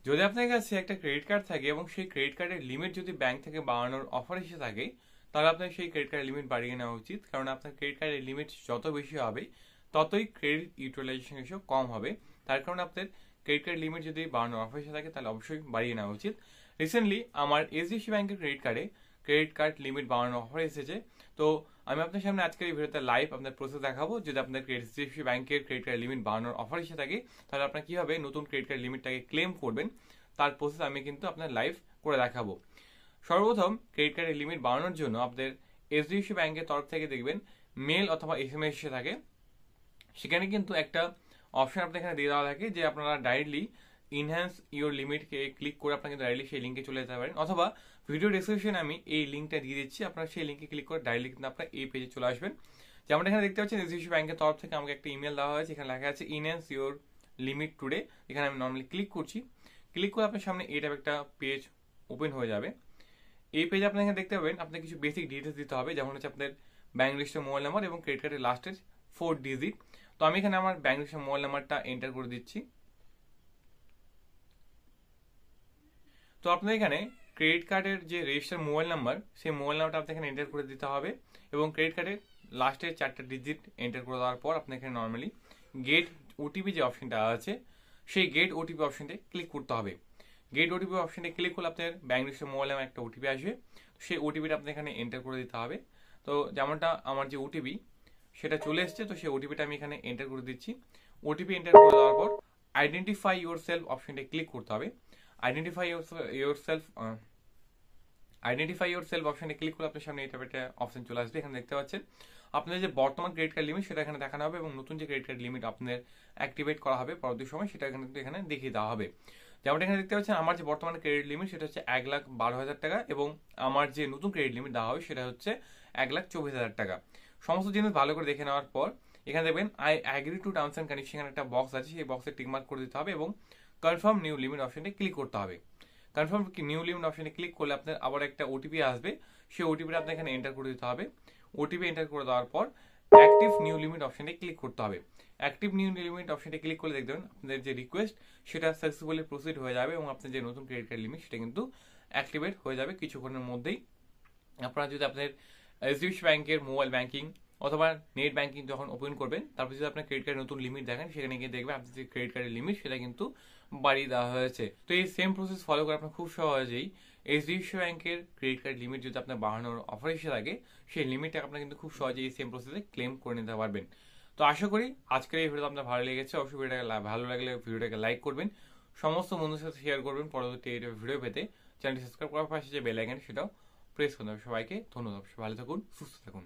যদি আপনার কাছে একটা ক্রেডিট কার্ড থাকে এবং সেই ক্রেডিট কার্ডের লিমিট যদি ব্যাংক থেকে বাড়ানোর অফার এসে থাকে, তাহলে আপনার সেই ক্রেডিট কার্ডের লিমিট বাড়িয়ে নেওয়া উচিত। কারণ আপনার ক্রেডিট কার্ডের লিমিট যত বেশি হবে ততই ক্রেডিট ইউটিলাইজেশন রেশিও কম হবে। তার কারণে আপনার ক্রেডিট কার্ড লিমিট যদি বাড়ানোর অফার এসে থাকে তাহলে অবশ্যই বাড়িয়ে নেওয়া উচিত। রিসেন্টলি আমার এইচডিএফসি ব্যাংকের ক্রেডিট কার্ড লিমিট বাড়ানোর অফার এসেছে। তো আমি আপনার সামনে আজকের এই ভিডিওতে লাইভ আপনার প্রসেস দেখাবো। যদি আপনার এইচডিএফসি ব্যাংকের ক্রেডিট কার্ড লিমিট বাড়ানোর অফার এসে থাকে তাহলে আপনার কিভাবে নতুন ক্রেডিট কার্ড লিমিটটাকে ক্লেম করবেন তার প্রসেস আমি কিন্তু আপনার লাইভ করে দেখাবো। সর্বপ্রথম ক্রেডিট কার্ডের লিমিট বাড়ানোর জন্য আপনাদের এইচডিএফসি ব্যাংকের তরফ থেকে দেখবেন মেল অথবা এসএমএস এসে থাকে। সেখানে কিন্তু একটা অপশন আপনার এখানে দিয়ে দেওয়া থাকে যে আপনারা ডাইরেক্টলি ইনহ্যান্স ইউর লিমিটকে ক্লিক করে আপনারা কিন্তু ডাইরেক্টলি সেই লিঙ্কে চলে যেতে পারেন, অথবা ভিডিও ডেসক্রিপশনে আমি এই লিঙ্কটা দিয়ে দিচ্ছি, আপনারা সেই লিঙ্কে ক্লিক করে ডাইরেক্টলি কিন্তু আপনারা এই পেজে চলে আসবেন। যেমন এখানে দেখতে পাচ্ছেন এইচডিএফসি ব্যাংকের তরফ থেকে আমাকে একটা ইমেল দেওয়া হয়েছে, এখানে লেখা আছে ইনহ্যান্স ইউর লিমিট টুডে। এখানে আমি নর্মালি ক্লিক করছি। ক্লিক করে আপনার সামনে এই টাইপ একটা পেজ ওপেন হয়ে যাবে। এই পেজে আপনি এখানে দেখতে পাবেন আপনার কিছু বেসিক ডিটেলস দিতে হবে, যেমন হচ্ছে আপনার ব্যাংক রেজিস্টার মোবাইল নাম্বার এবং ক্রেডিট কার্ডের লাস্টের 4 ডিজিট। তো আমি এখানে আমার ব্যাংক রেজিস্টার মোবাইল নাম্বারটা এন্টার করে দিচ্ছি। তো আপনার এখানে ক্রেডিট কার্ডের যে রেজিস্টার মোবাইল নাম্বার সেই মোবাইল নাম্বারটা আপনি এখানে এন্টার করে দিতে হবে এবং ক্রেডিট কার্ডের লাস্টের 4টা ডিজিট এন্টার করে দেওয়ার পর আপনি এখানে নর্মালি গেট ওটিপি যে অপশনটা আছে সেই গেট ওটিপি অপশনটা ক্লিক করতে হবে। গেট ওটিপি অপশনটা ক্লিক করলে আপনার ব্যাংক রেজিস্টার মোবাইল নাম্বার একটা ওটিপি আসবে, সেই ওটিপিটা আপনি এখানে এন্টার করে দিতে হবে। তো যেমনটা আমার যে ওটিপি সেটা চলে এসছে, তো সেই ওটিপিটা আমি এখানে এন্টার করে দিচ্ছি। ওটিপি এন্টার করে দেওয়ার পর আইডেন্টিফাই ইউর সেলফ অপশনটা ক্লিক করতে হবে। আইডেন্টিফাই ইউর সেলফ অপশনে ক্লিক করলে আপনার সামনে এটা একটা অপশন চলে আসবে। এখানে দেখতে পাচ্ছেন আপনাদের যে বর্তমান ক্রেডিট কার্ড লিমিট সেটা এখানে দেখানো হবে এবং নতুন যে ক্রেডিট কার্ড লিমিট আপনার অ্যাক্টিভেট করা হবে পরবর্তী সময় সেটা কিন্তু এখানে দেখিয়ে দেওয়া হবে। যেমন এখানে দেখতে পাচ্ছেন আমার যে বর্তমানে ক্রেডিট লিমিট সেটা হচ্ছে 1,12,000 টাকা এবং আমার যে নতুন ক্রেডিট লিমিট দেওয়া হবে সেটা হচ্ছে 1,24,000 টাকা। সমস্ত জিনিস ভালো করে দেখে নেওয়ার পর এখানে দেখবেন I agree to terms and condition একটা বক্স আছে, সেই বক্সে টিকমার্ক করে দিতে হবে এবং কনফার্ম নিউ লিমিট অপশনে ক্লিক করতে হবে। কনফার্ম নিউ লিমিট অপশনে ক্লিক করলে আপনার আবার একটা ওটিপি আসবে, সেই ওটিপিটা আপনি এখানে এন্টার করে দিতে হবে। ওটিপি এন্টার করে দেওয়ার পর অ্যাক্টিভ নিউ লিমিট অপশনে ক্লিক করতে হবে। অ্যাক্টিভ নিউ লিমিট অপশনে ক্লিক করলে দেখবেন আপনাদের যে রিকোয়েস্ট সেটা সাকসেসফুলি প্রসিড হয়ে যাবে এবং আপনার যে নতুন ক্রেডিট কার্ড লিমিট সেটা কিন্তু অ্যাক্টিভেট হয়ে যাবে কিছুক্ষণের মধ্যেই। আপনারা যদি আপনার এইচডিএফসি ব্যাংকের মোবাইল ব্যাংকিং অথবা নেট ব্যাংকিং যখন ওপেন করবেন তারপর যদি আপনার ক্রেডিট কার্ডের নতুন লিমিট দেখেন সেখানে গিয়ে দেখবেন আপনার যে ক্রেডিট কার্ডের লিমিট সেটা কিন্তু বাড়িয়ে দেওয়া হয়েছে। তো এই সেম প্রসেস ফলো করে আপনার খুব সহজেই এইচডিএফসি ব্যাংকের ক্রেডিট কার্ড লিমিট যদি আপনার বাড়ানোর অফার এসে থাকে সেই লিমিটটা আপনার কিন্তু খুব সহজেই এই সেম প্রসেসে ক্লেম করে নিতে পারবেন। তো আশা করি আজকের এই ভিডিওটা আপনার ভালো লেগেছে। অবশ্যই ভিডিওটাকে ভালো লাগলে ভিডিওটাকে লাইক করবেন, সমস্ত বন্ধুদের সাথে শেয়ার করবেন। পরবর্তী এই ভিডিও পেতে চ্যানেলটি সাবস্ক্রাইব করার পাশে যে বেল আইকন সেটাও প্রেস করতে হবে। সবাইকে ধন্যবাদ, ভালো থাকুন, সুস্থ থাকুন।